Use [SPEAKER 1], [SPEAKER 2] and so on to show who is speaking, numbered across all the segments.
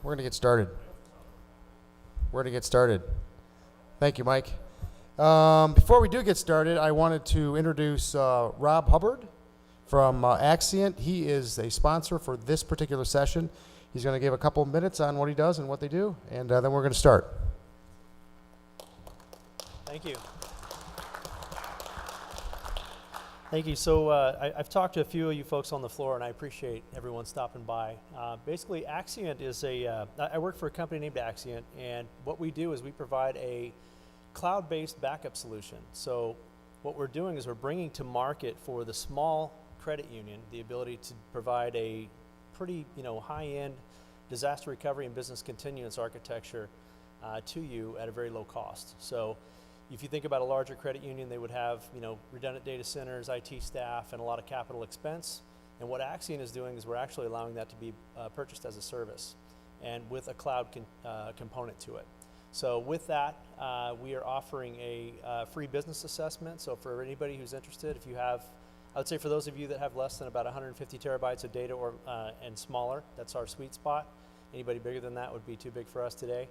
[SPEAKER 1] We're going to get started. Thank you, Mike. Before we do get started, I wanted to introduce Rob Hubbard from Axient. He is a sponsor for this particular session. He's going to give a couple of minutes on what he does and what they do, and then we're going to start.
[SPEAKER 2] Thank you. Thank you. So I've talked to a few of you folks on the floor, and I appreciate everyone stopping by. Basically, Axient is I work for a company named Axient, and what we do is we provide a cloud-based backup solution. So what we're doing is we're bringing to market for the small credit union the ability to provide a pretty high-end disaster recovery and business continuance architecture to you at a very low cost. So if you think about a larger credit union, they would have redundant data centers, IT staff, and a lot of capital expense. And what Axient is doing is we're actually allowing that to be purchased as a service and with a cloud component to it. So with that, we are offering a free business assessment. So for anybody who's interested, if you have, I would say for those of you that have less than about 150 terabytes of data and smaller, that's our sweet spot. Anybody bigger than that would be too big for us today.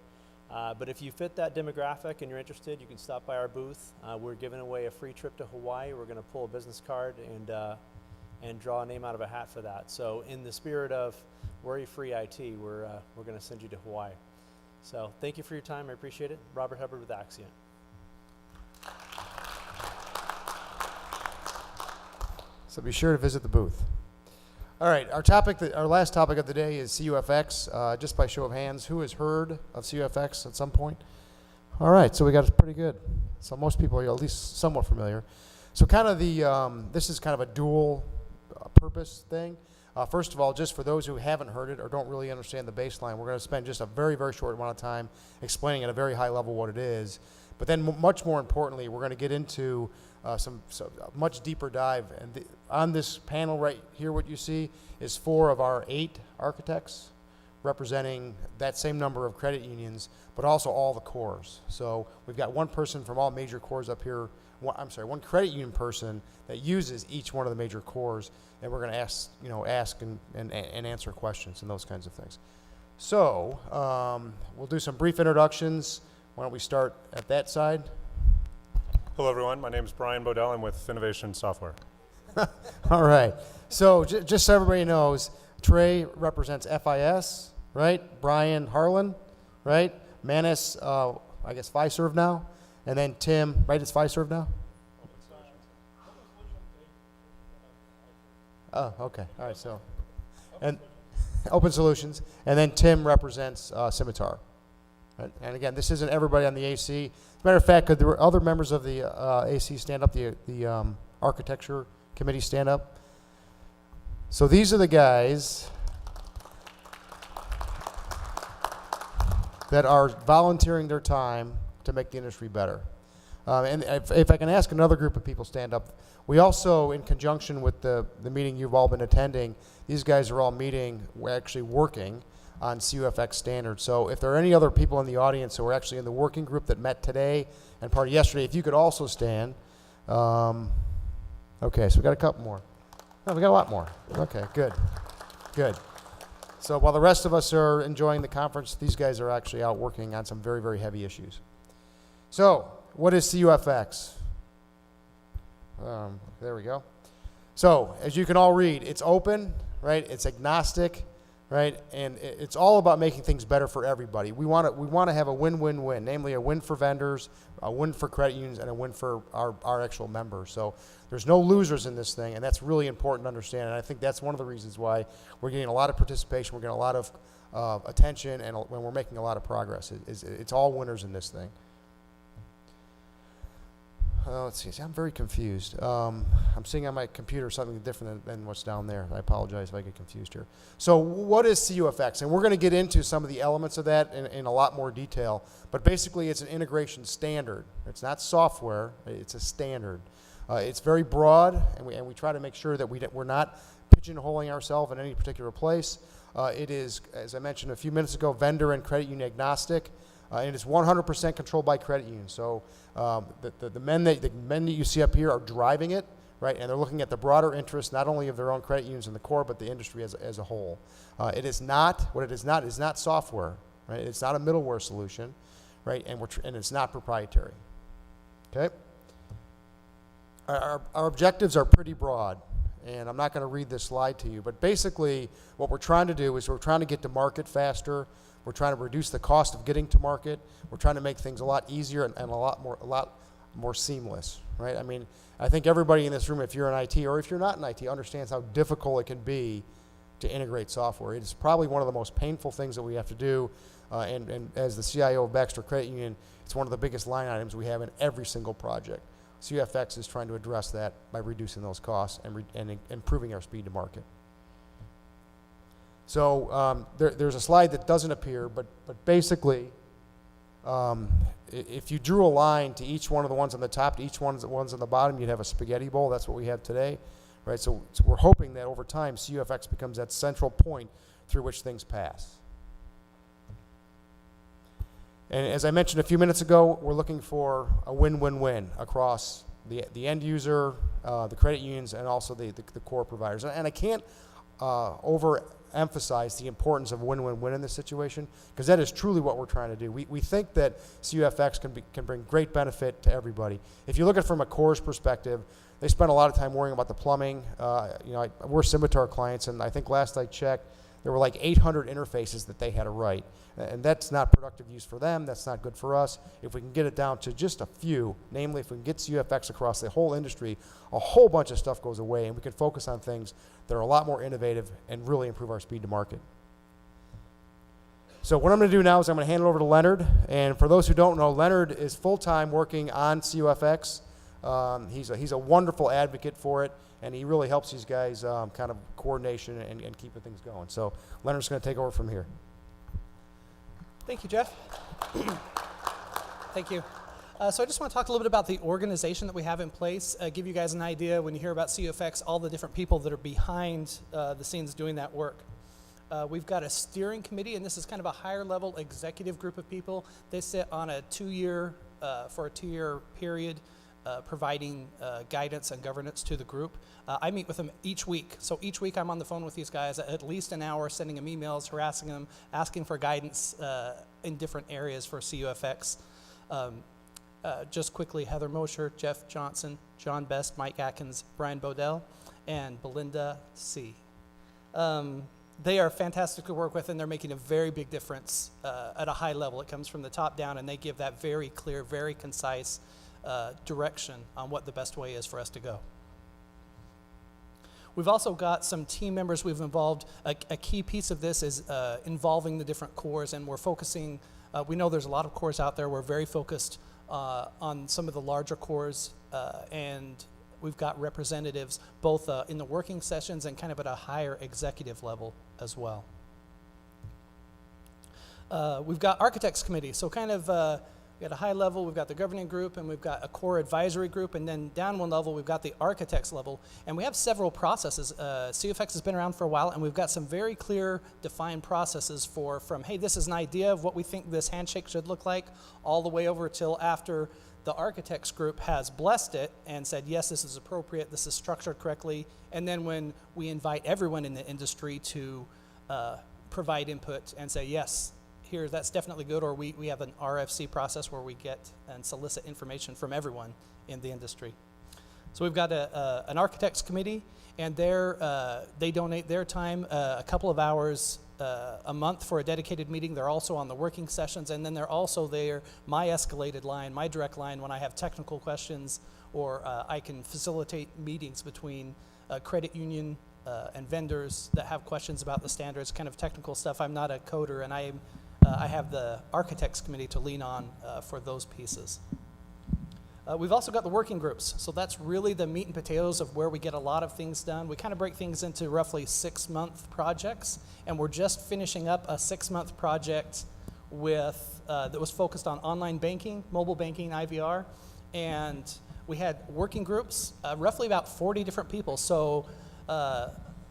[SPEAKER 2] But if you fit that demographic and you're interested, you can stop by our booth. We're giving away a free trip to Hawaii. We're going to pull a business card and draw a name out of a hat for that. So in the spirit of worry-free IT, we're going to send you to Hawaii. So thank you for your time. I appreciate it. Robert Hubbard with Axient.
[SPEAKER 1] So be sure to visit the booth. All right, our last topic of the day is CUFX. Just by show of hands, who has heard of CUFX at some point? All right, so we got it pretty good. So most people are at least somewhat familiar. So kind of this is kind of a dual purpose thing. First of all, just for those who haven't heard it or don't really understand the baseline, we're going to spend just a very, very short amount of time explaining at a very high level what it is. But then much more importantly, we're going to get into some much deeper dive. And on this panel right here, what you see is 4 of our 8 architects representing that same number of credit unions, but also all the cores. So we've got one person from all major cores up here. One credit union person that uses each one of the major cores, and we're going to ask and answer questions and those kinds of things. So we'll do some brief introductions. Why don't we start at that side?
[SPEAKER 3] Hello, everyone. My name is Brian Bodell. I'm with Innovation Software.
[SPEAKER 1] All right. So just so everybody knows, Trey represents FIS, right? Brian Harlan, right? Manis, I guess Fiserv now. And then Tim, right? It's Fiserv now? Oh, okay. All right. So, and Open Solutions. And then Tim represents Scimitar. Right? And again, this isn't everybody on the AC. As a matter of fact, could there were other members of the AC stand up, the architecture committee stand up? So these are the guys that are volunteering their time to make the industry better. And if I can ask another group of people stand up, we also, in conjunction with the meeting you've all been attending, these guys are all meeting, we're actually working on CUFX standards. So if there are any other people in the audience who are actually in the working group that met today and part of yesterday, if you could also stand. Okay, so we got a couple more. No, we got a lot more. Okay, good. So while the rest of us are enjoying the conference, these guys are actually out working on some very, very heavy issues. So what is CUFX? There we go. So as you can all read, it's open, right? It's agnostic, right? And it's all about making things better for everybody. We want to have a win-win-win, namely a win for vendors, a win for credit unions, and a win for our actual members. So there's no losers in this thing, and that's really important to understand. And I think that's one of the reasons why we're getting a lot of participation, we're getting a lot of attention, and when we're making a lot of progress. It's all winners in this thing. Let's see. I'm very confused. I'm seeing on my computer something different than what's down there. I apologize if I get confused here. So what is CUFX? And we're going to get into some of the elements of that in a lot more detail. But basically, it's an integration standard. It's not software. It's a standard. It's very broad, and we try to make sure that we're not pigeonholing ourselves in any particular place. It is, as I mentioned a few minutes ago, vendor and credit union agnostic. And it's 100% controlled by credit unions. So the men that you see up here are driving it, right? And they're looking at the broader interests, not only of their own credit unions in the core, but the industry as a whole. What it is not software, right? It's not a middleware solution, right? And it's not proprietary, okay? Our objectives are pretty broad, and I'm not going to read this slide to you, but basically what we're trying to do is we're trying to get to market faster. We're trying to reduce the cost of getting to market. We're trying to make things a lot easier and a lot more seamless, right? I mean, I think everybody in this room, if you're in IT or if you're not in IT, understands how difficult it can be to integrate software. It is probably one of the most painful things that we have to do, and as the CIO of Baxter Credit Union, it's one of the biggest line items we have in every single project. CUFX is trying to address that by reducing those costs and improving our speed to market. So there's a slide that doesn't appear, but basically, if you drew a line to each one of the ones on the top to each one of the ones on the bottom, you'd have a spaghetti bowl. That's what we have today, right? So we're hoping that over time, CUFX becomes that central point through which things pass. And as I mentioned a few minutes ago, we're looking for a win-win-win across the end user, the credit unions, and also the core providers. And I can't overemphasize the importance of win-win-win in this situation, because that is truly what we're trying to do. We think that CUFX can bring great benefit to everybody. If you look at it from a core's perspective, they spend a lot of time worrying about the plumbing. We're Scimitar clients, and I think last I checked, there were like 800 interfaces that they had to write. And that's not productive use for them. That's not good for us. If we can get it down to just a few, namely if we can get CUFX across the whole industry, a whole bunch of stuff goes away, and we can focus on things that are a lot more innovative and really improve our speed to market. So what I'm going to do now is I'm going to hand it over to Leonard. And for those who don't know, Leonard is full-time working on CUFX. He's a wonderful advocate for it, and he really helps these guys kind of coordination and keeping things going. So Leonard's going to take over from here.
[SPEAKER 4] Thank you, Jeff. Thank you. So I just want to talk a little bit about the organization that we have in place, give you guys an idea when you hear about CUFX, all the different people that are behind the scenes doing that work. We've got a steering committee, and this is kind of a higher level executive group of people. They sit on a two-year period, providing guidance and governance to the group. I meet with them each week. So each week I'm on the phone with these guys at least an hour, sending them emails, harassing them, asking for guidance in different areas for CUFX. Just quickly, Heather Mosher, Jeff Johnson, John Best, Mike Atkins, Brian Bodell, and Belinda C. They are fantastic to work with, and they're making a very big difference at a high level. It comes from the top down, and they give that very clear, very concise direction on what the best way is for us to go. We've also got some team members we've involved. A key piece of this is involving the different cores, and we're focusing, we know there's a lot of cores out there. We're very focused on some of the larger cores, and we've got representatives both in the working sessions and kind of at a higher executive level as well. We've got architects committee, so kind of at a high level, we've got the governing group, and we've got a core advisory group, and then down one level, we've got the architects level, and we have several processes. CUFX has been around for a while, and we've got some very clear, defined processes from, hey, this is an idea of what we think this handshake should look like, all the way over till after the architects group has blessed it and said, yes, this is appropriate, this is structured correctly, and then when we invite everyone in the industry to provide input and say, yes, here, that's definitely good, or we have an RFC process where we get and solicit information from everyone in the industry. So we've got an architects committee, and they donate their time, a couple of hours a month for a dedicated meeting. They're also on the working sessions, and then they're also there, my escalated line, my direct line, when I have technical questions, or I can facilitate meetings between credit union and vendors that have questions about the standards, kind of technical stuff. I'm not a coder, and I have the architects committee to lean on for those pieces. We've also got the working groups. So that's really the meat and potatoes of where we get a lot of things done. We kind of break things into roughly 6-month projects, and we're just finishing up a 6-month project with that was focused on online banking, mobile banking, IVR, and we had working groups, roughly about 40 different people. So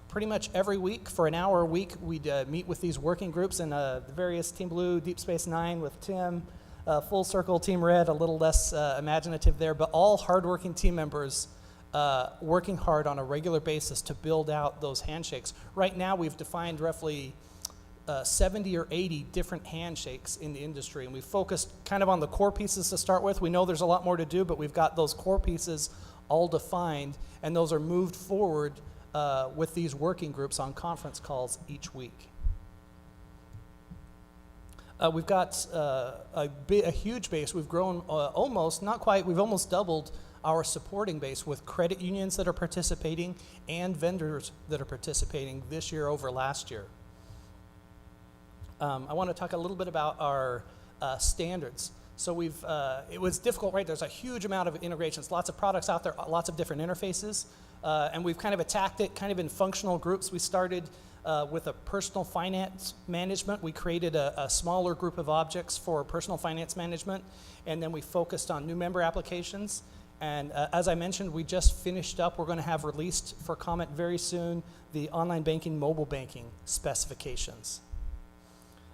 [SPEAKER 4] pretty much every week for an hour a week, we'd meet with these working groups in the various Team Blue, Deep Space Nine with Tim, Full Circle, Team Red, a little less imaginative there, but all hardworking team members working hard on a regular basis to build out those handshakes. Right now, we've defined roughly 70 or 80 different handshakes in the industry, and we focused kind of on the core pieces to start with. We know there's a lot more to do, but we've got those core pieces all defined, and those are moved forward with these working groups on conference calls each week. We've got a huge base. We've grown almost, not quite, we've almost doubled our supporting base with credit unions that are participating and vendors that are participating this year over last year. I want to talk a little bit about our standards. So it was difficult, right? There's a huge amount of integrations, lots of products out there, lots of different interfaces, and we've kind of attacked it kind of in functional groups. We started with a personal finance management. We created a smaller group of objects for personal finance management, and then we focused on new member applications. And as I mentioned, we just finished up, we're going to have released for comment very soon, the online banking, mobile banking specifications.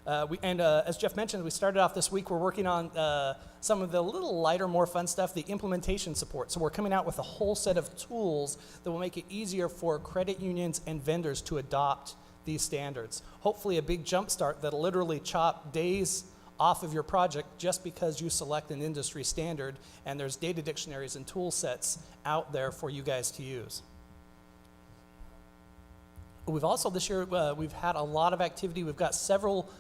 [SPEAKER 4] As Jeff mentioned, we started off this week, we're working on some of the little lighter, more fun stuff, the implementation support. So we're coming out with a whole set of tools that will make it easier for credit unions and vendors to adopt these standards. Hopefully a big jump start that'll literally chop days off of your project just because you select an industry standard, and there's data dictionaries and tool sets out there for you guys to use. We've also, this year, we've had a lot of activity. We've got several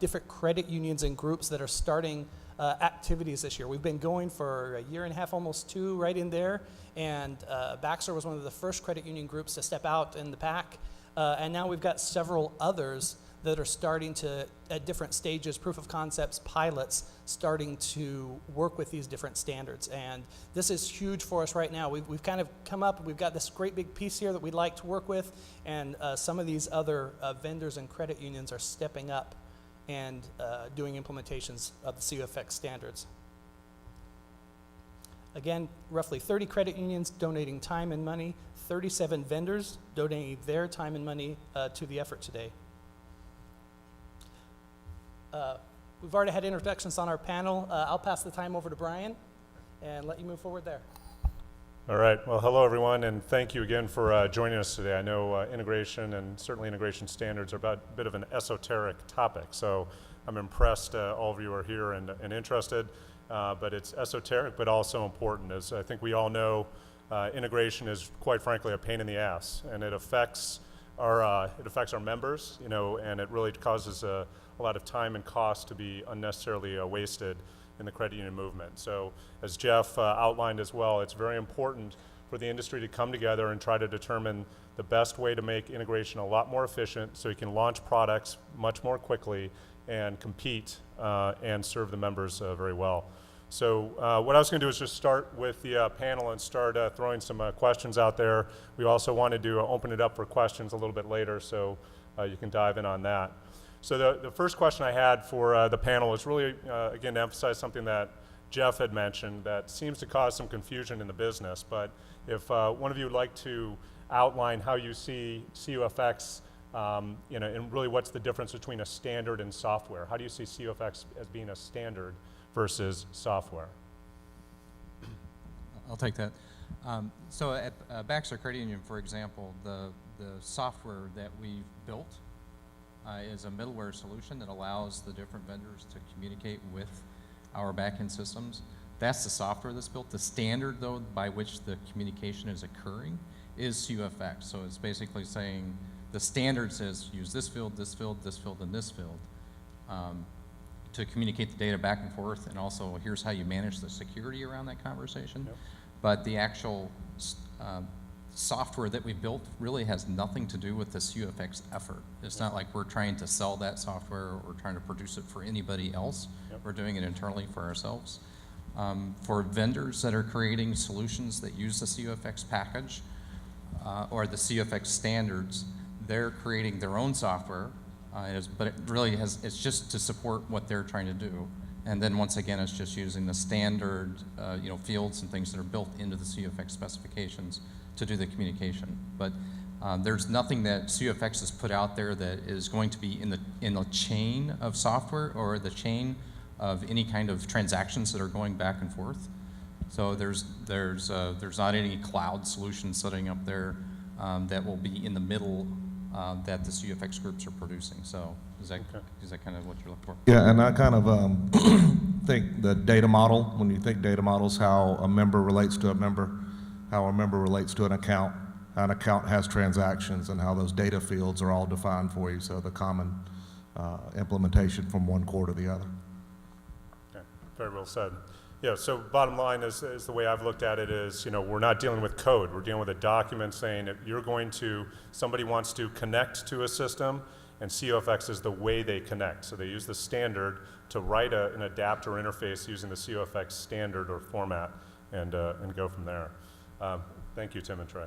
[SPEAKER 4] different credit unions and groups that are starting activities this year. We've been going for a year and a half, almost two, right in there, and Baxter was one of the first credit union groups to step out in the pack, and now we've got several others that are starting to, at different stages, proof of concepts, pilots, starting to work with these different standards. And this is huge for us right now. We've kind of come up, we've got this great big piece here that we'd like to work with, and some of these other vendors and credit unions are stepping up and doing implementations of the CUFX standards. Again, roughly 30 credit unions donating time and money, 37 vendors donating their time and money to the effort today. We've already had introductions on our panel. I'll pass the time over to Brian and let you move forward there.
[SPEAKER 3] All right. Well, hello, everyone, and thank you again for joining us today. I know integration and certainly integration standards are about a bit of an esoteric topic, so I'm impressed all of you are here and interested, but it's esoteric but also important. As I think we all know, integration is, quite frankly, a pain in the ass, and it affects our members, you know, and it really causes a lot of time and cost to be unnecessarily wasted in the credit union movement. So as Jeff outlined as well, it's very important for the industry to come together and try to determine the best way to make integration a lot more efficient so you can launch products much more quickly and compete and serve the members very well. So what I was going to do is just start with the panel and start throwing some questions out there. We also wanted to open it up for questions a little bit later, so you can dive in on that. So the first question I had for the panel is really, again, to emphasize something that Jeff had mentioned that seems to cause some confusion in the business. But if one of you would like to outline how you see CUFX, you know, and really what's the difference between a standard and software? How do you see CUFX as being a standard versus software?
[SPEAKER 5] I'll take that. So at Baxter Credit Union, for example, the software that we've built is a middleware solution that allows the different vendors to communicate with our backend systems. That's the software that's built. The standard, though, by which the communication is occurring is CUFX. So it's basically saying the standard says use this field, this field, this field, and this field to communicate the data back and forth, and also here's how you manage the security around that conversation. Yep. But the actual software that we built really has nothing to do with the CUFX effort. It's not like we're trying to sell that software or we're trying to produce it for anybody else. Yep. We're doing it internally for ourselves. For vendors that are creating solutions that use the CUFX package or the CUFX standards, they're creating their own software, but it really it's just to support what they're trying to do. And then once again, it's just using the standard fields and things that are built into the CUFX specifications to do the communication. But there's nothing that CUFX has put out there that is going to be in the chain of software or the chain of any kind of transactions that are going back and forth. So there's not any cloud solution sitting up there that will be in the middle that the CUFX groups are producing. So is that kind of what you're looking for?
[SPEAKER 6] Yeah, and I kind of think the data model, when you think data models, how a member relates to a member, how a member relates to an account, how an account has transactions, and how those data fields are all defined for you, so the common implementation from one core to the other.
[SPEAKER 3] Okay, very well said. Yeah, so bottom line is the way I've looked at it is, we're not dealing with code. We're dealing with a document saying that somebody wants to connect to a system, and CUFX is the way they connect. So they use the standard to write an adapter interface using the CUFX standard or format and go from there. Thank you, Tim and Trey.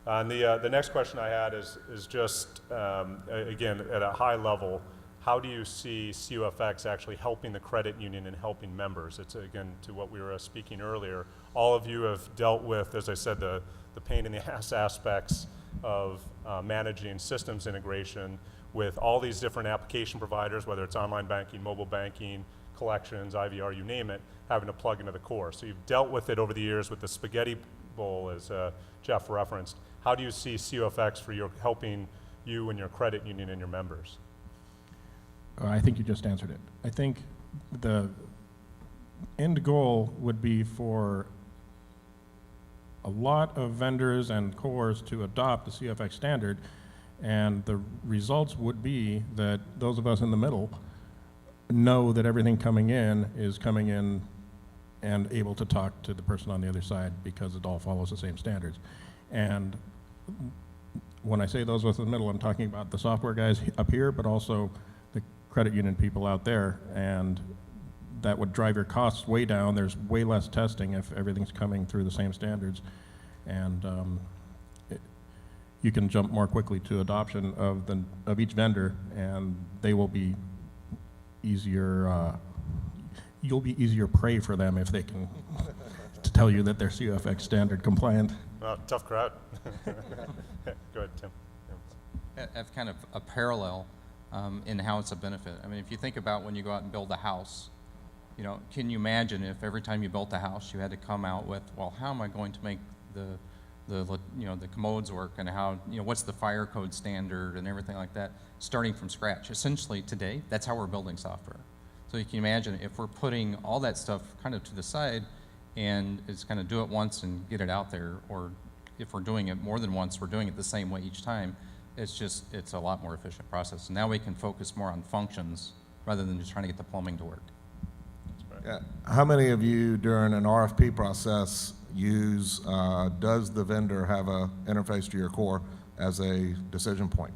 [SPEAKER 3] And the next question I had is just, again, at a high level, how do you see CUFX actually helping the credit union and helping members? It's, again, to what we were speaking earlier. All of you have dealt with, as I said, the pain in the ass aspects of managing systems integration with all these different application providers, whether it's online banking, mobile banking, collections, IVR, you name it, having to plug into the core. So you've dealt with it over the years with the spaghetti bowl, as Jeff referenced. How do you see CUFX for helping you and your credit union and your members?
[SPEAKER 7] I think you just answered it. I think the end goal would be for a lot of vendors and cores to adopt the CUFX standard, and the results would be that those of us in the middle know that everything coming in is coming in and able to talk to the person on the other side because it all follows the same standards. And when I say those of us in the middle, I'm talking about the software guys up here, but also the credit union people out there, and that would drive your costs way down. There's way less testing if everything's coming through the same standards, and you can jump more quickly to adoption of each vendor, and they will be easier. You'll be easier prey for them if they can to tell you that they're CUFX standard compliant.
[SPEAKER 3] Well, tough crowd. Go ahead, Tim.
[SPEAKER 5] I have kind of a parallel in how it's a benefit. I mean, if you think about when you go out and build a house, can you imagine if every time you built a house you had to come out with, well, how am I going to make the commodes work, and how, what's the fire code standard and everything like that, starting from scratch. Essentially today, that's how we're building software. So you can imagine if we're putting all that stuff kind of to the side and it's kind of do it once and get it out there, or if we're doing it more than once, we're doing it the same way each time, it's a lot more efficient process. And now we can focus more on functions rather than just trying to get the plumbing to work.
[SPEAKER 6] Yeah. How many of you during an RFP process use, does the vendor have a interface to your core as a decision point?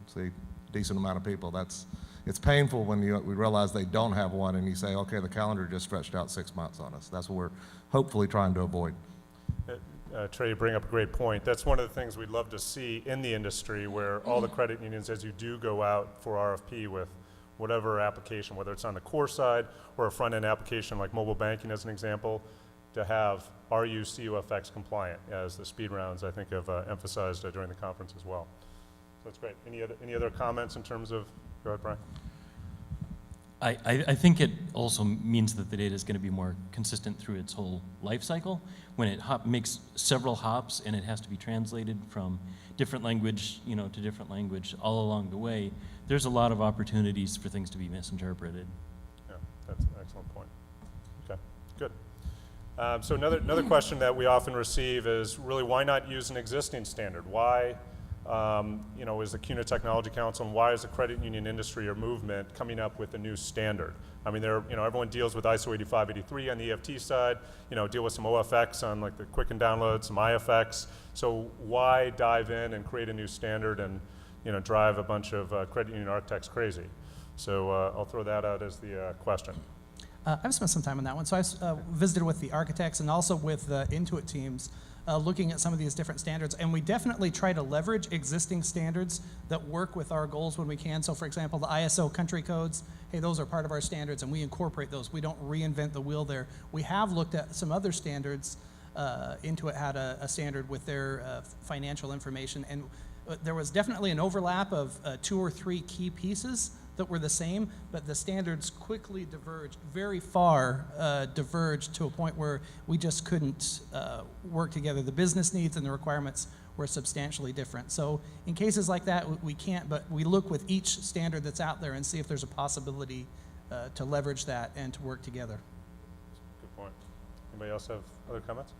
[SPEAKER 6] It's a decent amount of people. It's painful when we realize they don't have one and you say, okay, the calendar just stretched out 6 months on us. That's what we're hopefully trying to avoid.
[SPEAKER 3] Trey, you bring up a great point. That's one of the things we'd love to see in the industry, where all the credit unions, as you do go out for RFP with whatever application, whether it's on the core side or a front-end application like mobile banking as an example, to have, are you CUFX compliant, as the speed rounds I think have emphasized during the conference as well. So that's great. Any other comments in terms of, go ahead, Brian.
[SPEAKER 8] I think it also means that the data is going to be more consistent through its whole life cycle. When it makes several hops and it has to be translated from different language, to different language all along the way, there's a lot of opportunities for things to be misinterpreted.
[SPEAKER 3] Yeah, that's an excellent point. Okay, good. So another question that we often receive is really, why not use an existing standard? Why, is the CUNA Technology Council, and why is the credit union industry or movement coming up with a new standard? I mean, everyone deals with ISO 8583 on the EFT side, deal with some OFX on like the quicken download, some IFX. So why dive in and create a new standard and, drive a bunch of credit union architects crazy? So I'll throw that out as the question.
[SPEAKER 4] I've spent some time on that one. So I visited with the architects and also with the Intuit teams looking at some of these different standards. And we definitely try to leverage existing standards that work with our goals when we can. So for example, the ISO country codes, hey, those are part of our standards and we incorporate those. We don't reinvent the wheel there. We have looked at some other standards. Intuit had a standard with their financial information, and there was definitely an overlap of 2 or 3 key pieces that were the same, but the standards quickly diverged, very far diverged to a point where we just couldn't work together. The business needs and the requirements were substantially different. So in cases like that, we can't, but we look with each standard that's out there and see if there's a possibility to leverage that and to work together.
[SPEAKER 3] Good point. Anybody else have other comments?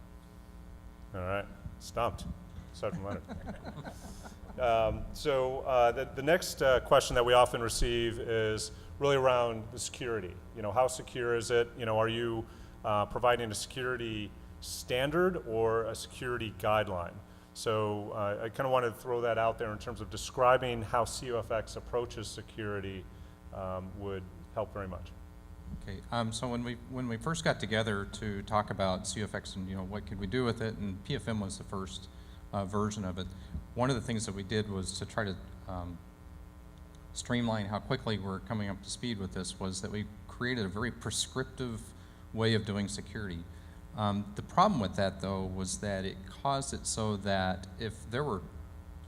[SPEAKER 3] All right, stumped. Sergeant Leonard. The next question that we often receive is really around the security. You know, how secure is it? You know, are you providing a security standard or a security guideline? So I kind of wanted to throw that out there in terms of describing how CUFX approaches security would help very much.
[SPEAKER 5] Okay, so when we first got together to talk about CUFX and, you know, what could we do with it, and PFM was the first version of it, one of the things that we did was to try to streamline how quickly we're coming up to speed with this, was that we created a very prescriptive way of doing security. The problem with that, though, was that it caused it so that if there were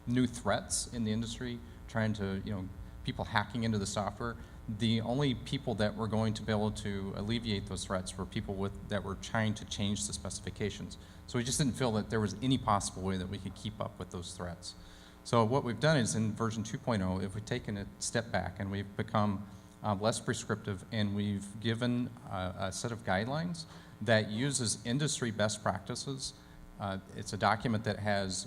[SPEAKER 5] new threats in the industry, trying to, you know, people hacking into the software, the only people that were going to be able to alleviate those threats were people that were trying to change the specifications. So we just didn't feel that there was any possible way that we could keep up with those threats. So what we've done is in version 2.0, if we've taken a step back and we've become less prescriptive, and we've given a set of guidelines that uses industry best practices. It's a document that has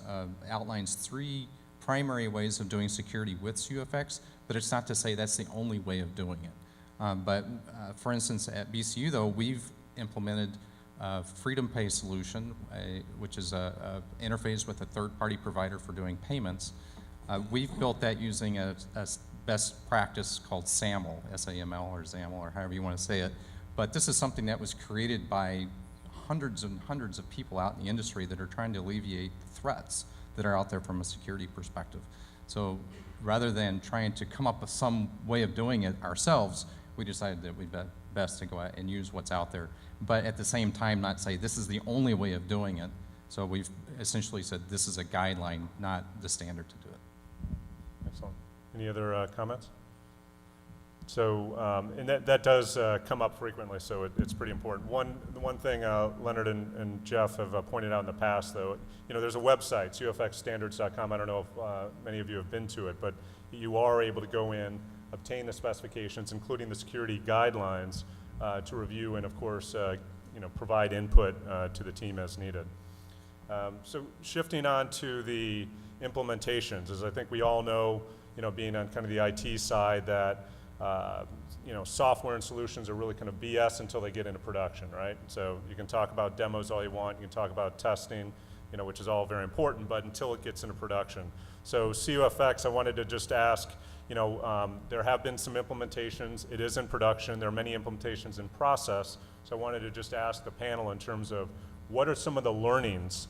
[SPEAKER 5] outlines 3 primary ways of doing security with CUFX, but it's not to say that's the only way of doing it. For instance, at BCU, though, we've implemented a Freedom Pay solution, which is a interface with a third-party provider for doing payments. We've built that using a best practice called SAML, S-A-M-L, or XAML, or however you want to say it. But this is something that was created by hundreds and hundreds of people out in the industry that are trying to alleviate the threats that are out there from a security perspective. So rather than trying to come up with some way of doing it ourselves, we decided that we'd be best to go out and use what's out there, but at the same time not say this is the only way of doing it. So we've essentially said this is a guideline, not the standard to do it.
[SPEAKER 3] Excellent. Any other comments? So, and that does come up frequently, so it's pretty important. One thing Leonard and Jeff have pointed out in the past, though, you know, there's a website, cufxstandards.com. I don't know if many of you have been to it, but you are able to go in, obtain the specifications, including the security guidelines, to review and, of course, you know, provide input to the team as needed. So shifting on to the implementations, as I think we all know, you know, being on kind of the IT side, that you know, software and solutions are really kind of BS until they get into production, right? So you can talk about demos all you want, you can talk about testing, you know, which is all very important, but until it gets into production. So CUFX, I wanted to just ask, you know, there have been some implementations, it is in production, there are many implementations in process, so I wanted to just ask the panel in terms of what are some of the learnings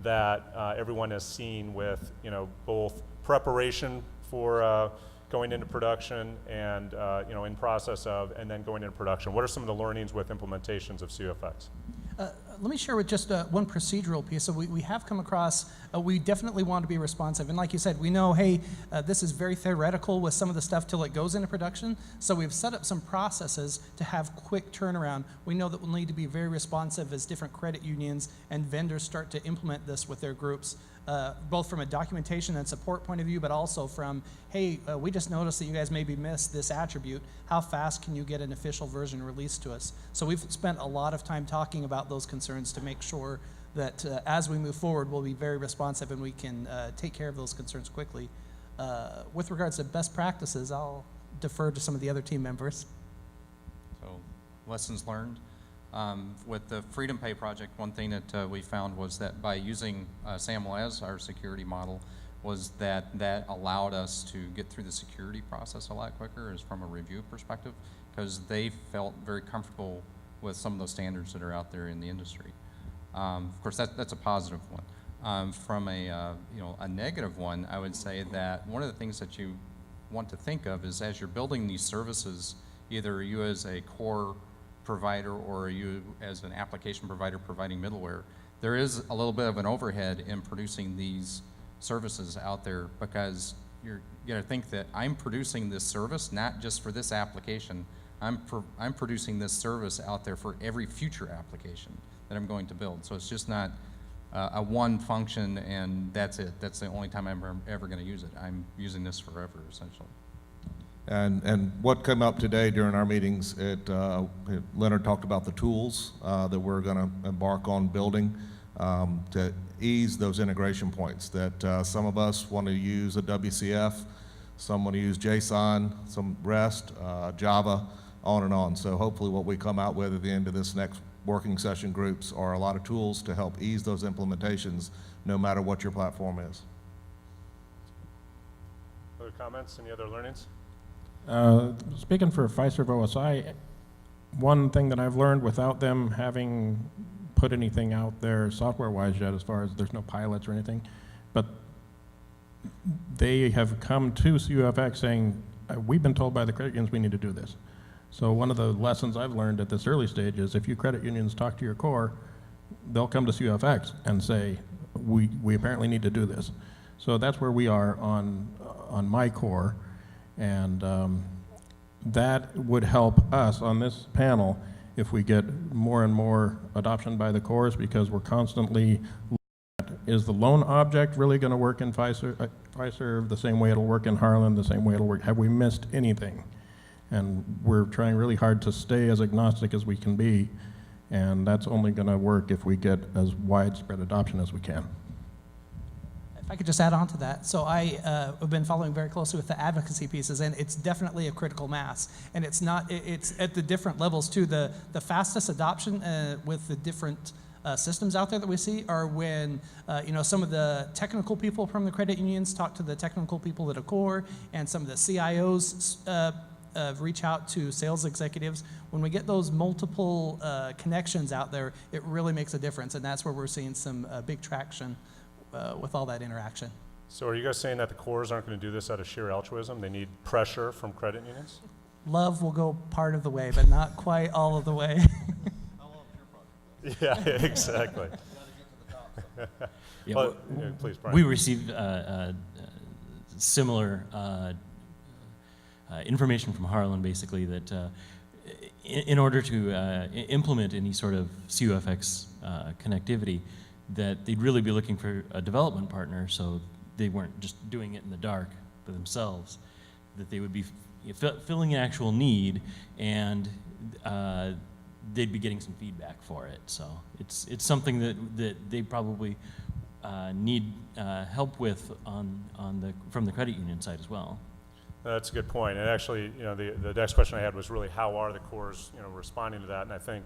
[SPEAKER 3] that everyone has seen with, you know, both preparation for going into production and, you know, in process of, and then going into production. What are some of the learnings with implementations of CUFX?
[SPEAKER 4] Let me share with just one procedural piece. So we have come across, we definitely want to be responsive. And like you said, we know, hey, this is very theoretical with some of the stuff till it goes into production. So we've set up some processes to have quick turnaround. We know that we'll need to be very responsive as different credit unions and vendors start to implement this with their groups. Both from a documentation and support point of view, but also from, hey, we just noticed that you guys maybe missed this attribute. How fast can you get an official version released to us? So we've spent a lot of time talking about those concerns to make sure that as we move forward, we'll be very responsive and we can take care of those concerns quickly. With regards to best practices, I'll defer to some of the other team members.
[SPEAKER 5] So lessons learned. With the Freedom Pay project, one thing that we found was that by using SAML as our security model, was that allowed us to get through the security process a lot quicker, as from a review perspective, because they felt very comfortable with some of those standards that are out there in the industry. Of course, that's a positive one. From a you know, a negative one, I would say that one of the things that you want to think of is as you're building these services, either you as a core provider or you as an application provider providing middleware, there is a little bit of an overhead in producing these services out there, because you got to think that I'm producing this service not just for this application. I'm producing this service out there for every future application that I'm going to build. So it's just not a one function and that's it. That's the only time I'm ever going to use it. I'm using this forever, essentially.
[SPEAKER 6] And what came up today during our meetings, Leonard talked about the tools that we're going to embark on building to ease those integration points. That some of us want to use a WCF, some want to use JSON, some REST, Java, on and on. So hopefully what we come out with at the end of this next working session groups are a lot of tools to help ease those implementations, no matter what your platform is.
[SPEAKER 3] Other comments? Any other learnings?
[SPEAKER 7] Speaking for Fiserv OSI, one thing that I've learned without them having put anything out there software-wise yet, as far as there's no pilots or anything, but they have come to CUFX saying, we've been told by the credit unions we need to do this. So one of the lessons I've learned at this early stage is if you credit unions talk to your core, they'll come to CUFX and say, we apparently need to do this. So that's where we are on my core. And that would help us on this panel if we get more and more adoption by the cores, because we're constantly looking at, is the loan object really going to work in Fiserv the same way it'll work in Harlan, the same way it'll work? Have we missed anything? And we're trying really hard to stay as agnostic as we can be, and that's only going to work if we get as widespread adoption as we can.
[SPEAKER 4] If I could just add on to that. So I have been following very closely with the advocacy pieces, and it's definitely a critical mass. And it's not, it's at the different levels too. The fastest adoption with the different systems out there that we see are when, some of the technical people from the credit unions talk to the technical people at a core, and some of the CIOs reach out to sales executives. When we get those multiple connections out there, it really makes a difference, and that's where we're seeing some big traction with all that interaction.
[SPEAKER 3] So are you guys saying that the cores aren't going to do this out of sheer altruism? They need pressure from credit unions?
[SPEAKER 4] Love will go part of the way, but not quite all of the way.
[SPEAKER 3] Yeah, exactly.
[SPEAKER 8] Yeah,
[SPEAKER 3] Well, yeah, please, Brian.
[SPEAKER 8] we received similar information from Harlan, basically, that in order to implement any sort of CUFX connectivity, that they'd really be looking for a development partner, so they weren't just doing it in the dark for themselves, that they would be filling an actual need, and they'd be getting some feedback for it. So it's something that they probably need help with from the credit union side as well.
[SPEAKER 3] That's a good point. And actually, the next question I had was really how are the cores, responding to that? And I think,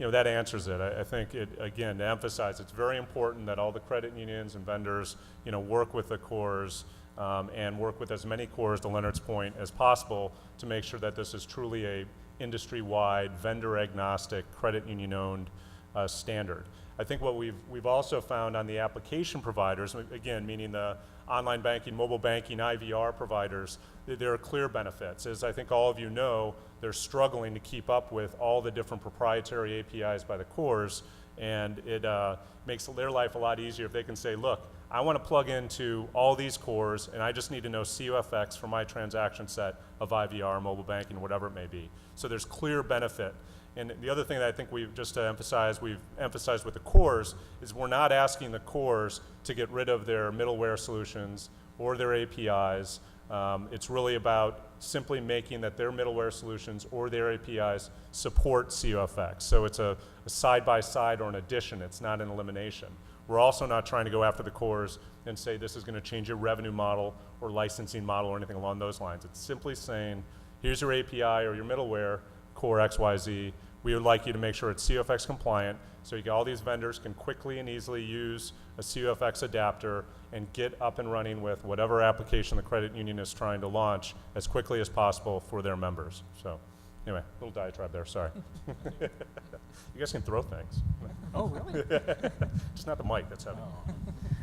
[SPEAKER 3] that answers it. I think again, to emphasize, it's very important that all the credit unions and vendors, work with the cores and work with as many cores, to Leonard's point, as possible to make sure that this is truly a industry-wide, vendor-agnostic, credit union-owned standard. I think what we've also found on the application providers, again, meaning the online banking, mobile banking, IVR providers, there are clear benefits. As I think all of you know, they're struggling to keep up with all the different proprietary APIs by the cores, and it makes their life a lot easier if they can say, look, I want to plug into all these cores, and I just need to know CUFX for my transaction set of IVR, mobile banking, whatever it may be. So there's clear benefit. And the other thing that I think we've emphasized with the cores is we're not asking the cores to get rid of their middleware solutions or their APIs. It's really about simply making that their middleware solutions or their APIs support CUFX. So it's a side-by-side or an addition. It's not an elimination. We're also not trying to go after the cores and say this is going to change your revenue model or licensing model or anything along those lines. It's simply saying, here's your API or your middleware, core XYZ. We would like you to make sure it's CUFX compliant, so all these vendors can quickly and easily use a CUFX adapter and get up and running with whatever application the credit union is trying to launch as quickly as possible for their members. So anyway, little diatribe there, sorry. You guys can throw things.
[SPEAKER 4] Oh, really?
[SPEAKER 3] Just not the mic, that's heavy.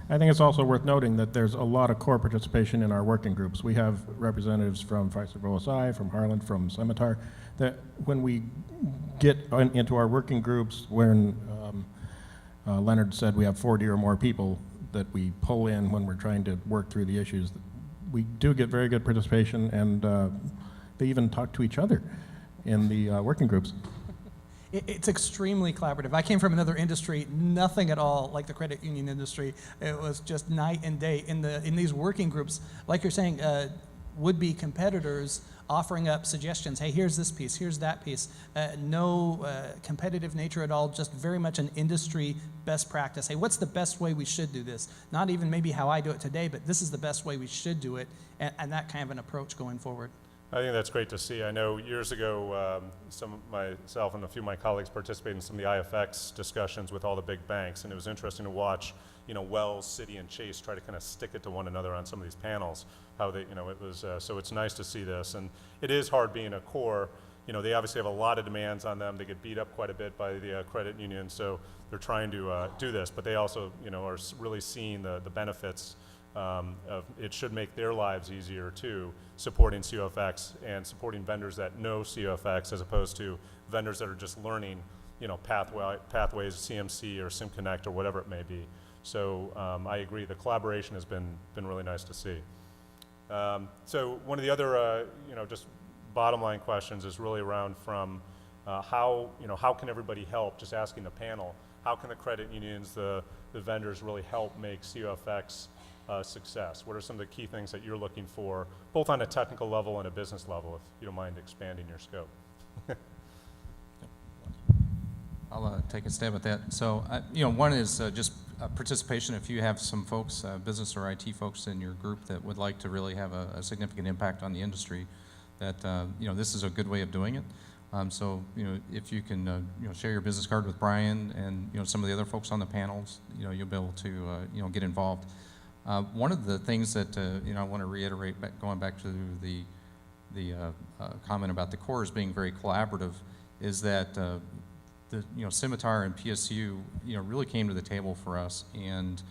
[SPEAKER 7] I think it's also worth noting that there's a lot of core participation in our working groups. We have representatives from Fiserv OSI, from Harlan, from Scimitar, that when we get into our working groups, when Leonard said we have 40 or more people that we pull in when we're trying to work through the issues, we do get very good participation, and they even talk to each other in the working groups.
[SPEAKER 4] It's extremely collaborative. I came from another industry, nothing at all like the credit union industry. It was just night and day. In these working groups, like you're saying, would-be competitors offering up suggestions. Hey, here's this piece, here's that piece. No competitive nature at all, just very much an industry best practice. Hey, what's the best way we should do this? Not even maybe how I do it today, but this is the best way we should do it, and that kind of an approach going forward.
[SPEAKER 3] I think that's great to see. I know years ago, some of myself and a few of my colleagues participated in some of the IFX discussions with all the big banks, and it was interesting to watch, Wells, Citi, and Chase try to kind of stick it to one another on some of these panels. How they, it was. So it's nice to see this, and it is hard being a core. They obviously have a lot of demands on them. They get beat up quite a bit by the credit union, so they're trying to do this, but they also, are really seeing the benefits. Of it should make their lives easier too, supporting COFX and supporting vendors that know COFX as opposed to vendors that are just learning, pathways, CMC or SimConnect or whatever it may be. So I agree, the collaboration has been really nice to see. So one of the other, just bottom line questions is really around from how can everybody help? Just asking the panel, how can the credit unions, the vendors really help make COFX success? What are some of the key things that you're looking for, both on a technical level and a business level, if you don't mind expanding your scope?
[SPEAKER 5] I'll take a stab at that. So, one is just participation. If you have some folks, business or IT folks in your group that would like to really have a significant impact on the industry, that, this is a good way of doing it. So, if you can, share your business card with Brian and, some of the other folks on the panels, you'll be able to, get involved. One of the things that I want to reiterate, going back to the comment about the cores being very collaborative, is that Scimitar and PSU really came to the table for us, and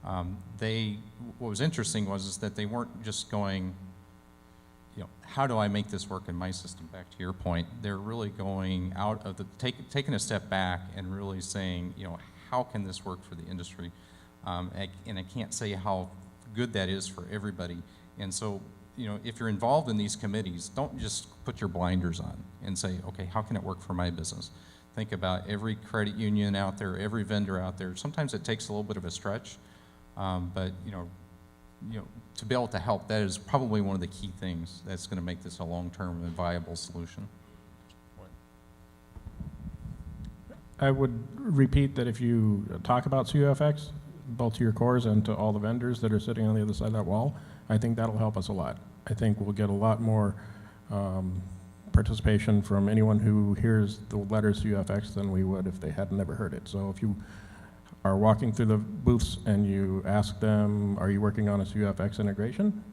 [SPEAKER 5] what was interesting was that they weren't just going, how do I make this work in my system? Back to your point, they're really going out of taking a step back and really saying, how can this work for the industry? And I can't say how good that is for everybody. And so, if you're involved in these committees, don't just put your blinders on and say, okay, how can it work for my business? Think about every credit union out there, every vendor out there. Sometimes it takes a little bit of a stretch, but to be able to help, that is probably one of the key things that's going to make this a long-term and viable solution.
[SPEAKER 7] I would repeat that if you talk about CUFX, both to your cores and to all the vendors that are sitting on the other side of that wall, I think that'll help us a lot. I think we'll get a lot more participation from anyone who hears the letters CUFX than we would if they had never heard it. So if you are walking through the booths and you ask them, are you working on a CUFX integration?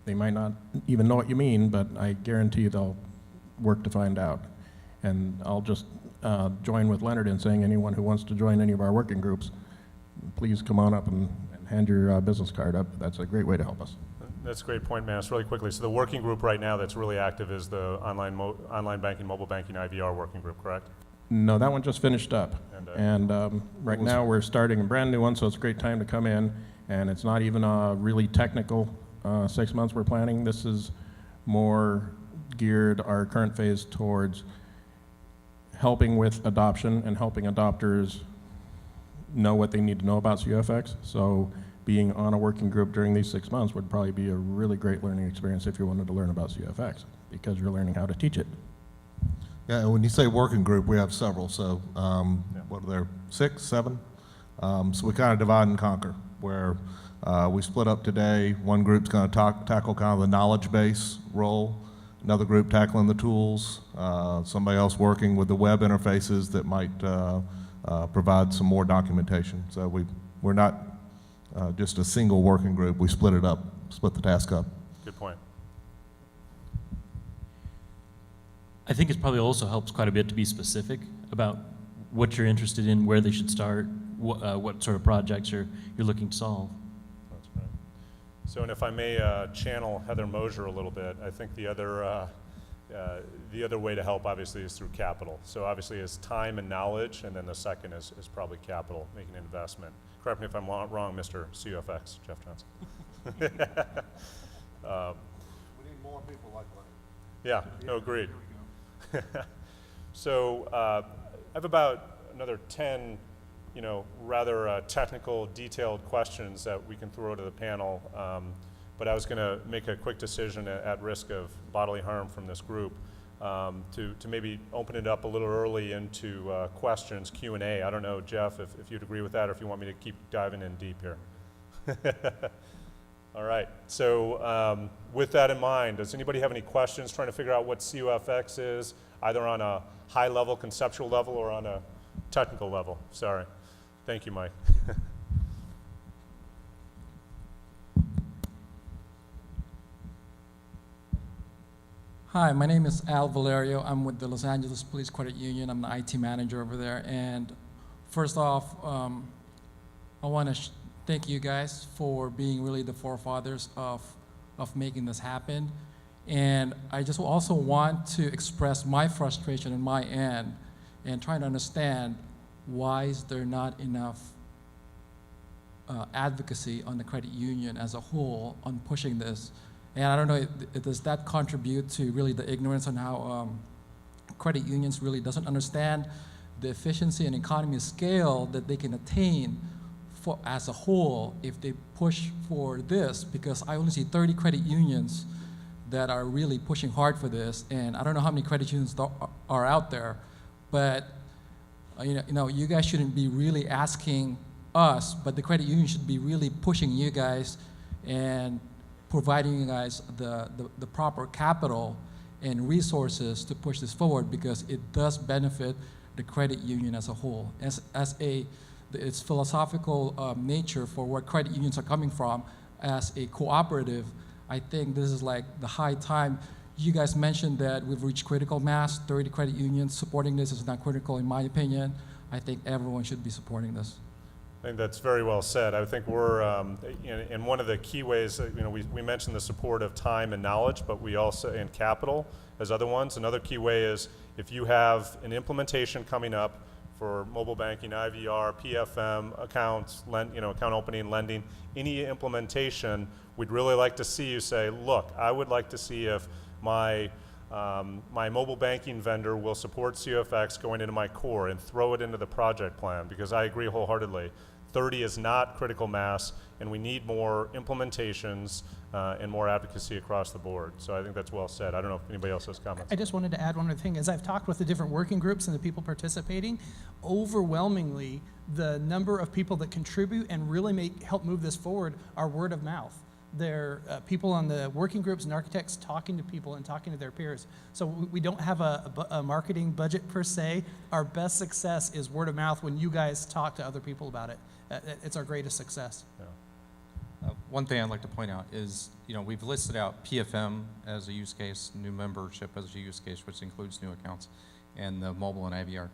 [SPEAKER 7] They might not even know what you mean, but I guarantee they'll work to find out. And I'll just join with Leonard in saying anyone who wants to join any of our working groups, please come on up and hand your business card up. That's a great way to help us.
[SPEAKER 3] That's a great point, Mass. Really quickly, so the working group right now that's really active is the online banking, mobile banking, IVR working group, correct?
[SPEAKER 7] No, that one just finished up. And right now we're starting a brand new one, so it's a great time to come in. And it's not even a really technical 6 months we're planning. This is more geared, our current phase, towards helping with adoption and helping adopters know what they need to know about CUFX. So being on a working group during these 6 months would probably be a really great learning experience if you wanted to learn about CUFX, because you're learning how to teach it.
[SPEAKER 6] Yeah, and when you say working group, we have several. So what are there, 6, 7? So we kind of divide and conquer, where we split up today. One group's going to tackle kind of the knowledge base role, another group tackling the tools, somebody else working with the web interfaces that might provide some more documentation. So we're not just a single working group. We split it up, split the task up.
[SPEAKER 3] Good point.
[SPEAKER 8] I think it probably also helps quite a bit to be specific about what you're interested in, where they should start, what sort of projects you're looking to solve.
[SPEAKER 3] That's right. So, and if I may channel Heather Mosier a little bit, I think the other way to help obviously is through capital. So obviously is time and knowledge, and then the second is probably capital, making an investment. Correct me if I'm wrong, Mr. CUFX, Jeff Johnson.
[SPEAKER 6] We need more people like Larry.
[SPEAKER 3] Yeah, no, agreed. So I have about another 10, rather technical, detailed questions that we can throw to the panel. But I was going to make a quick decision at risk of bodily harm from this group to maybe open it up a little early into questions, Q&A. I don't know, Jeff, if you'd agree with that or if you want me to keep diving in deep here. All right, so with that in mind, does anybody have any questions trying to figure out what CUFX is, either on a high level, conceptual level, or on a technical level? Sorry. Thank you, Mike.
[SPEAKER 9] Hi, my name is Al Valerio. I'm with the Los Angeles Police Credit Union. I'm the IT manager over there. And first off, I want to thank you guys for being really the forefathers of making this happen. And I just also want to express my frustration on my end and trying to understand why is there not enough advocacy on the credit union as a whole on pushing this. And I don't know, does that contribute to really the ignorance on how credit unions really doesn't understand the efficiency and economy of scale that they can attain for, as a whole if they push for this? Because I only see 30 credit unions that are really pushing hard for this, and I don't know how many credit unions are out there, but you guys shouldn't be really asking us, but the credit union should be really pushing you guys and providing you guys the proper capital and resources to push this forward, because it does benefit the credit union as a whole. Its philosophical nature for where credit unions are coming from as a cooperative, I think this is like the high time. You guys mentioned that we've reached critical mass. 30 credit unions supporting this is not critical in my opinion. I think everyone should be supporting this.
[SPEAKER 3] I think that's very well said. I think we're, in one of the key ways, we mentioned the support of time and knowledge, but we also, and capital as other ones. Another key way is if you have an implementation coming up for mobile banking, IVR, PFM, accounts, account opening, lending, any implementation, we'd really like to see you say, look, I would like to see if my mobile banking vendor will support CUFX going into my core and throw it into the project plan, because I agree wholeheartedly. 30 is not critical mass, and we need more implementations and more advocacy across the board. So I think that's well said. I don't know if anybody else has comments.
[SPEAKER 4] I just wanted to add one other thing. As I've talked with the different working groups and the people participating, overwhelmingly, the number of people that contribute and really help move this forward are word of mouth. They're people on the working groups and architects talking to people and talking to their peers. So we don't have a marketing budget per se. Our best success is word of mouth when you guys talk to other people about it. It's our greatest success.
[SPEAKER 3] Yeah.
[SPEAKER 5] One thing I'd like to point out is, we've listed out PFM as a use case, new membership as a use case, which includes new accounts, and the mobile and IVR.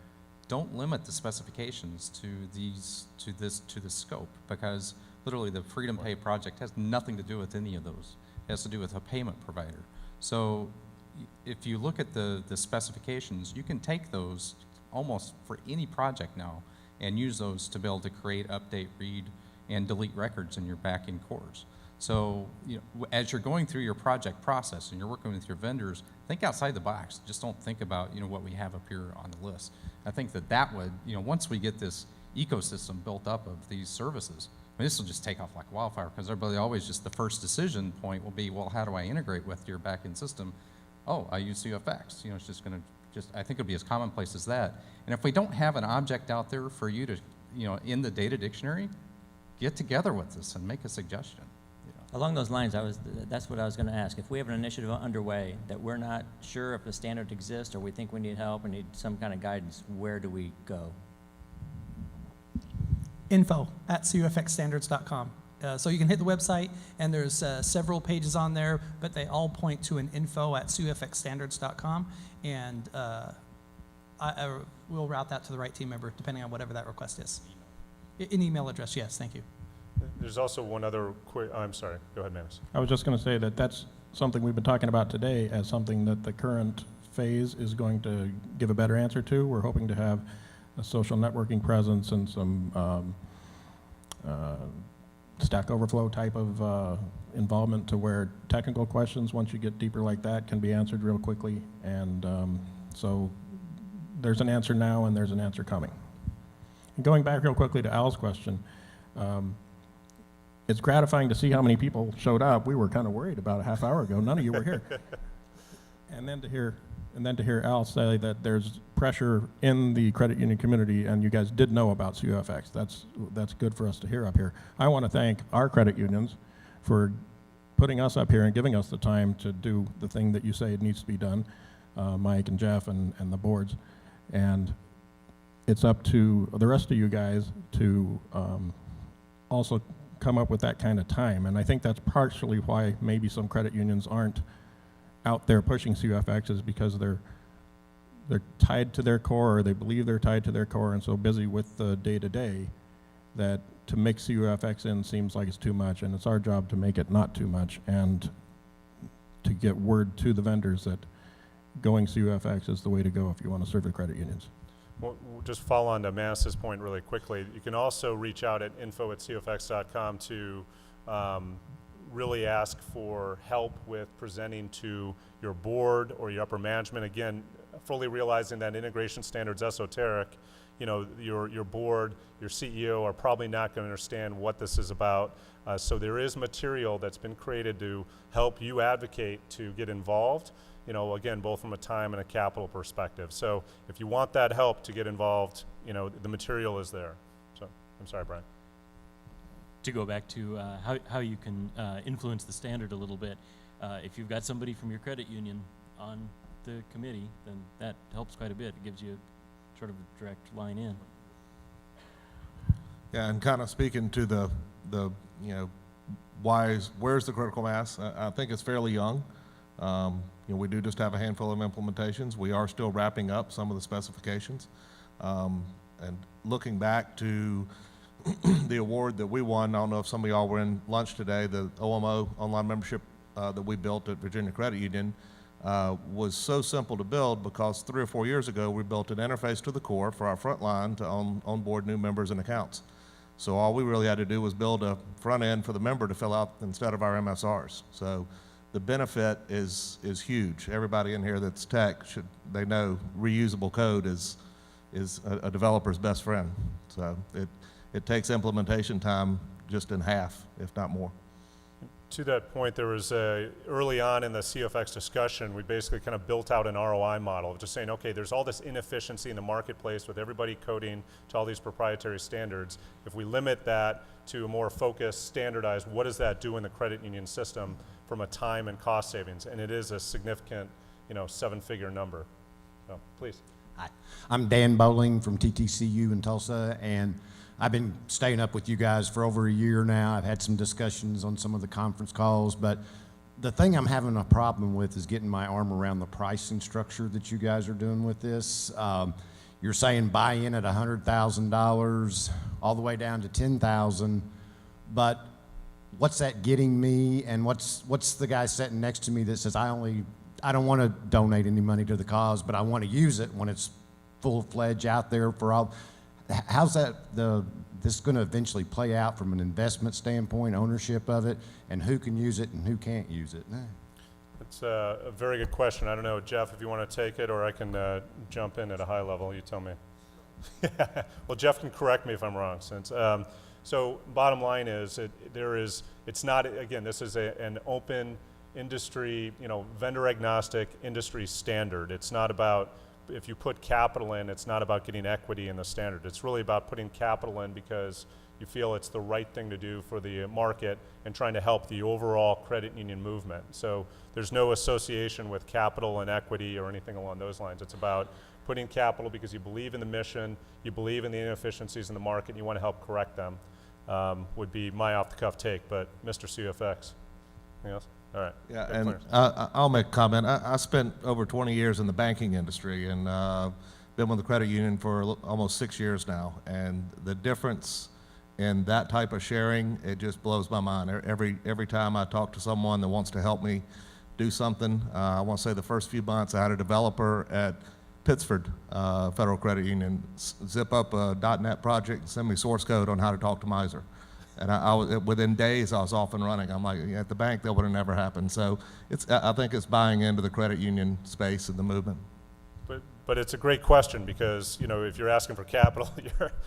[SPEAKER 5] Don't limit the specifications to the scope, because literally the Freedom Pay project has nothing to do with any of those. It has to do with a payment provider. So if you look at the specifications, you can take those almost for any project now and use those to be able to create, update, read, and delete records in your back-end cores. So as you're going through your project process and you're working with your vendors, think outside the box. Just don't think about what we have up here on the list. I think that would, once we get this ecosystem built up of these services, this will just take off like wildfire, because everybody always just the first decision point will be, well, how do I integrate with your back-end system? Oh, I use CUFX. It's just going to I think it'll be as commonplace as that. And if we don't have an object out there for you to, in the data dictionary, get together with us and make a suggestion.
[SPEAKER 10] Along those lines, that's what I was going to ask. If we have an initiative underway that we're not sure if the standard exists or we think we need help or need some kind of guidance, where do we go?
[SPEAKER 4] info@cufxstandards.com. So you can hit the website, and there's several pages on there, but they all point to an info@cufxstandards.com, and we'll route that to the right team member, depending on whatever that request is. An email address, yes, thank you.
[SPEAKER 3] There's also one other quick, I'm sorry, go ahead, Manus.
[SPEAKER 7] I was just going to say that that's something we've been talking about today as something that the current phase is going to give a better answer to. We're hoping to have a social networking presence and some Stack Overflow type of involvement to where technical questions, once you get deeper like that, can be answered real quickly. And so there's an answer now and there's an answer coming. And going back real quickly to Al's question, it's gratifying to see how many people showed up. We were kind of worried about a half hour ago. None of you were here. And then to hear Al say that there's pressure in the credit union community, and you guys did know about CUFX. That's good for us to hear up here. I want to thank our credit unions for putting us up here and giving us the time to do the thing that you say it needs to be done, Mike and Jeff and the boards. And it's up to the rest of you guys to also come up with that kind of time. And I think that's partially why maybe some credit unions aren't out there pushing CUFX, is because they're tied to their core, or they believe they're tied to their core, and so busy with the day-to-day that to mix CUFX in seems like it's too much, and it's our job to make it not too much and to get word to the vendors that going CUFX is the way to go if you want to serve the credit unions.
[SPEAKER 3] Well, we'll just follow on to Manas's point really quickly. You can also reach out at info@cufx.com to really ask for help with presenting to your board or your upper management. Again, fully realizing that integration standards esoteric, you know, your board, your CEO are probably not going to understand what this is about. So there is material that's been created to help you advocate to get involved, you know, again, both from a time and a capital perspective. So if you want that help to get involved, you know, the material is there. So I'm sorry, Brian.
[SPEAKER 8] To go back to how you can influence the standard a little bit, if you've got somebody from your credit union on the committee, then that helps quite a bit. It gives you sort of a direct line in.
[SPEAKER 6] Yeah, and kind of speaking to the you know, where's the critical mass? I think it's fairly young. You know, we do just have a handful of implementations. We are still wrapping up some of the specifications. And looking back to the award that we won, I don't know if some of y'all were in lunch today, the OMO, online membership that we built at Virginia Credit Union, was so simple to build because 3 or 4 years ago we built an interface to the core for our front line to onboard new members and accounts. So all we really had to do was build a front end for the member to fill out instead of our MSRs. So the benefit is huge. Everybody in here that's tech, they know reusable code is a developer's best friend. So it takes implementation time just in half, if not more.
[SPEAKER 3] To that point, there was early on in the CUFX discussion, we basically kind of built out an ROI model of just saying, okay, there's all this inefficiency in the marketplace with everybody coding to all these proprietary standards. If we limit that to a more focused, standardized, what does that do in the credit union system from a time and cost savings? And it is a significant, you know, 7-figure number. So, please.
[SPEAKER 11] Hi, I'm Dan Bowling from TTCU in Tulsa, and I've been staying up with you guys for over a year now. I've had some discussions on some of the conference calls, but the thing I'm having a problem with is getting my arm around the pricing structure that you guys are doing with this. You're saying buy in at $100,000 all the way down to $10,000, but what's that getting me? And what's the guy sitting next to me that says I don't want to donate any money to the cause, but I want to use it when it's full-fledged out there for all? How's this going to eventually play out from an investment standpoint, ownership of it, and who can use it and who can't use it?
[SPEAKER 3] It's a very good question. I don't know, Jeff, if you want to take it, or I can jump in at a high level. You tell me. Well, Jeff can correct me if I'm wrong. So bottom line is, it's not, again, this is an open industry, you know, vendor agnostic industry standard. It's not about, if you put capital in, it's not about getting equity in the standard. It's really about putting capital in because you feel it's the right thing to do for the market and trying to help the overall credit union movement. So there's no association with capital and equity or anything along those lines. It's about putting capital because you believe in the mission, you believe in the inefficiencies in the market, and you want to help correct them, would be my off-the-cuff take. But Mr. CUFX, anything else? All right.
[SPEAKER 6] Yeah, and I'll make a comment. I spent over 20 years in the banking industry and been with the credit union for almost 6 years now. And the difference in that type of sharing, it just blows my mind. Every time I talk to someone that wants to help me do something, I want to say the first few months I had a developer at Pittsford Federal Credit Union zip up a .NET project and send me source code on how to talk to Miser. And within days, I was off and running. I'm like, at the bank, that would have never happened. So I think it's buying into the credit union space and the movement.
[SPEAKER 3] But it's a great question because, you know, if you're asking for capital,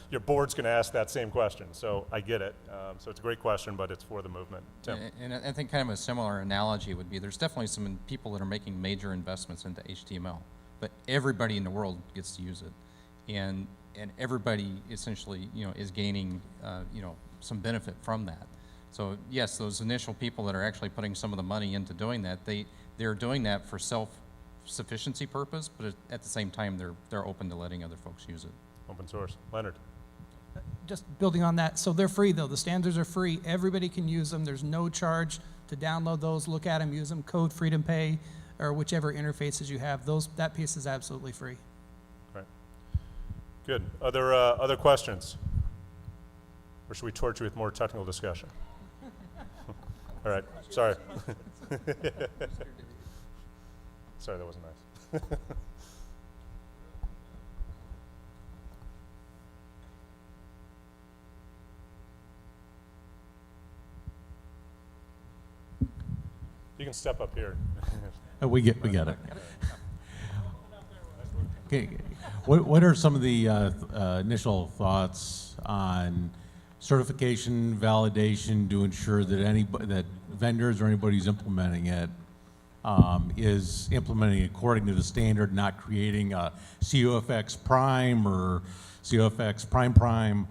[SPEAKER 3] your board's going to ask that same question. So I get it. So it's a great question, but it's for the movement. Tim?
[SPEAKER 5] And I think kind of a similar analogy would be there's definitely some people that are making major investments into HTML, but everybody in the world gets to use it. And everybody essentially, you know, is gaining, you know, some benefit from that. So yes, those initial people that are actually putting some of the money into doing that, they're doing that for self-sufficiency purpose, but at the same time, they're open to letting other folks use it.
[SPEAKER 3] Open source. Leonard?
[SPEAKER 4] Just building on that, so they're free though. The standards are free. Everybody can use them. There's no charge to download those, look at them, use them. Code Freedom Pay, or whichever interfaces you have. That piece is absolutely free.
[SPEAKER 3] Right. Good. Other questions? Or should we torture you with more technical discussion? All right. Sorry. Sorry, that wasn't nice. You can step up here.
[SPEAKER 12] We get it. Okay, what are some of the initial thoughts on certification, validation to ensure that that vendors or anybody who's implementing it is implementing according to the standard, not creating a COFX Prime or COFX Prime?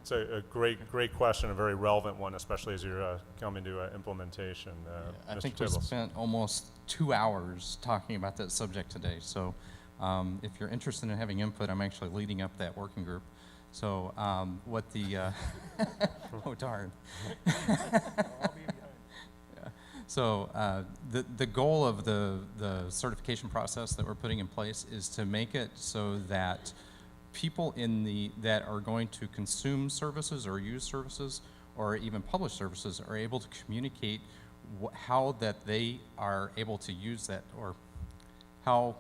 [SPEAKER 3] It's a great question, a very relevant one, especially as you're coming to implementation.
[SPEAKER 5] I
[SPEAKER 3] Mr.
[SPEAKER 5] think we
[SPEAKER 3] Tibbles.
[SPEAKER 5] spent almost 2 hours talking about that subject today. So if you're interested in having input, I'm actually leading up that working group. So what the, oh darn. So the goal of the certification process that we're putting in place is to make it so that people that are going to consume services or use services or even publish services are able to communicate how that they are able to use that, or how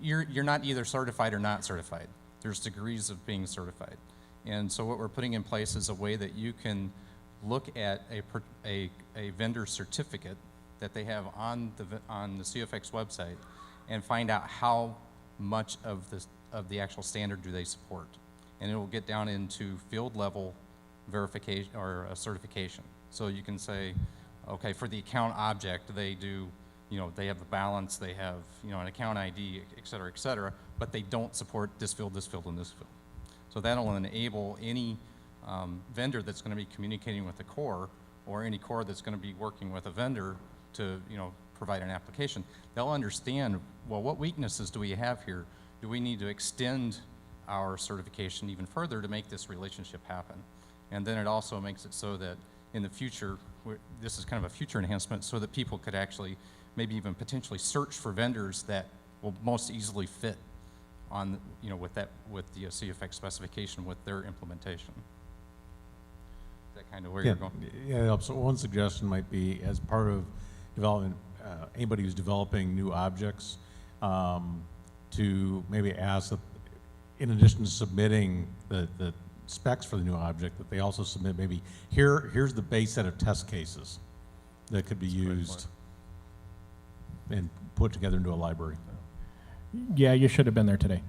[SPEAKER 5] you're not either certified or not certified. There's degrees of being certified. And so what we're putting in place is a way that you can look at a vendor certificate that they have on the COFX website and find out how much of the actual standard do they support. And it will get down into field level verification or certification. So you can say, okay, for the account object, they do, you know, they have the balance, they have, you know, an account ID, et cetera, but they don't support this field, this field, and this field. So that'll enable any vendor that's going to be communicating with the core, or any core that's going to be working with a vendor to, you know, provide an application. They'll understand, well, what weaknesses do we have here? Do we need to extend our certification even further to make this relationship happen? And then it also makes it so that in the future, this is kind of a future enhancement, so that people could actually maybe even potentially search for vendors that will most easily fit on, you know, with the COFX specification with their implementation. Is that kind of where you're going?
[SPEAKER 12] Yeah, so one suggestion might be, as part of development, anybody who's developing new objects, to maybe ask that, in addition to submitting the specs for the new object, that they also submit maybe, here's the base set of test cases that could be used and put together into a library.
[SPEAKER 7] Yeah, you should have been there today.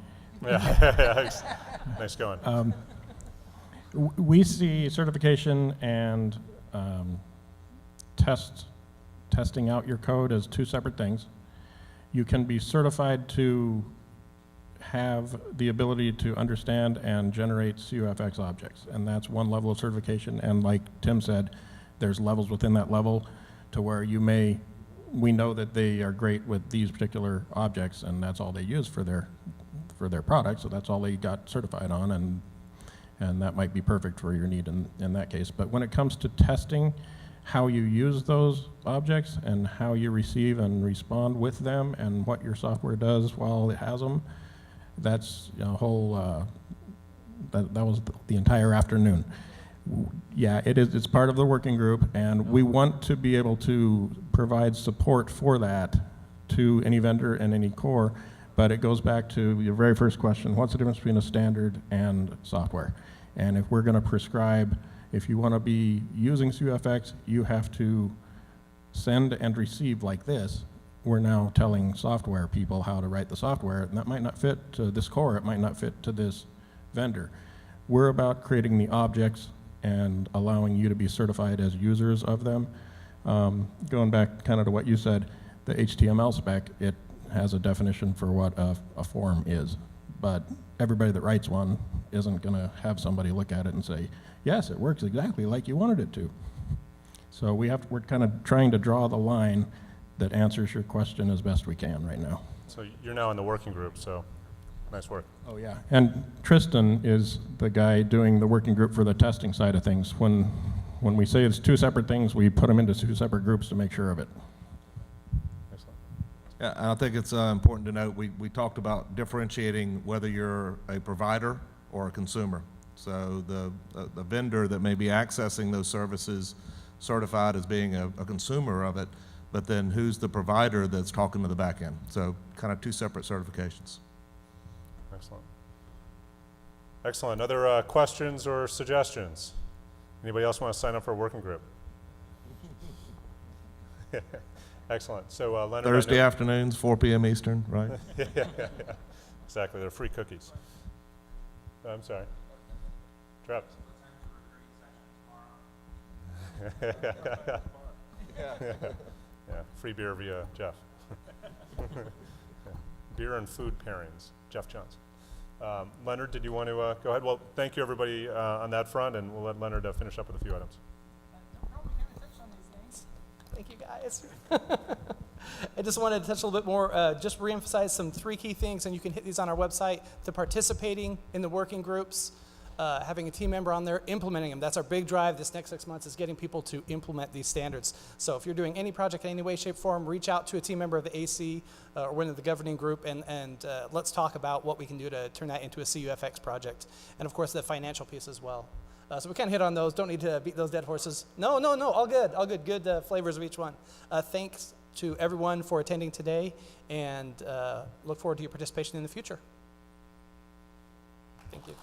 [SPEAKER 3] Yeah, nice going.
[SPEAKER 7] We see certification and testing out your code as two separate things. You can be certified to have the ability to understand and generate COFX objects, and that's one level of certification. And like Tim said, there's levels within that level to where we know that they are great with these particular objects, and that's all they use for their product, so that's all they got certified on, and that might be perfect for your need in that case. But when it comes to testing how you use those objects and how you receive and respond with them and what your software does while it has them, that's a whole, that was the entire afternoon. Yeah, it's part of the working group, and we want to be able to provide support for that to any vendor and any core, but it goes back to your very first question: what's the difference between a standard and software? And if we're going to prescribe, if you want to be using CUFX, you have to send and receive like this. We're now telling software people how to write the software, and that might not fit to this core, it might not fit to this vendor. We're about creating the objects and allowing you to be certified as users of them. Going back kind of to what you said, the HTML spec, it has a definition for what a form is, but everybody that writes one isn't going to have somebody look at it and say, yes, it works exactly like you wanted it to. So we're kind of trying to draw the line that answers your question as best we can right now.
[SPEAKER 3] So you're now in the working group, so nice work.
[SPEAKER 7] Oh, yeah. And Tristan is the guy doing the working group for the testing side of things. When we say it's two separate things, we put them into two separate groups to make sure of it.
[SPEAKER 3] Excellent.
[SPEAKER 6] Yeah, and I think it's important to note, we talked about differentiating whether you're a provider or a consumer. So the vendor that may be accessing those services certified as being a consumer of it, but then who's the provider that's talking to the back end? So kind of two separate certifications.
[SPEAKER 3] Excellent. Excellent. Other questions or suggestions? Anybody else want to sign up for a working group? Excellent. So Leonard,
[SPEAKER 6] Thursday afternoons, 4 p.m. Eastern, right?
[SPEAKER 3] yeah. Exactly. They're free cookies. I'm sorry. Travis. Yeah, free beer via Jeff. Yeah. Beer and food pairings, Jeff Jones. Leonard, did you want to go ahead? Well, thank you everybody on that front, and we'll let Leonard finish up with a few items.
[SPEAKER 4] Thank you, guys. I just wanted to touch a little bit more, just reemphasize some 3 key things, and you can hit these on our website. The participating in the working groups, having a team member on there, implementing them. That's our big drive this next 6 months, is getting people to implement these standards. So if you're doing any project in any way, shape, form, reach out to a team member of the AC or one of the governing group, and let's talk about what we can do to turn that into a CUFX project. And of course, the financial piece as well. So we kind of hit on those. Don't need to beat those dead horses. No, all good, good flavors of each one. Thanks to everyone for attending today, and look forward to your participation in the future. Thank you.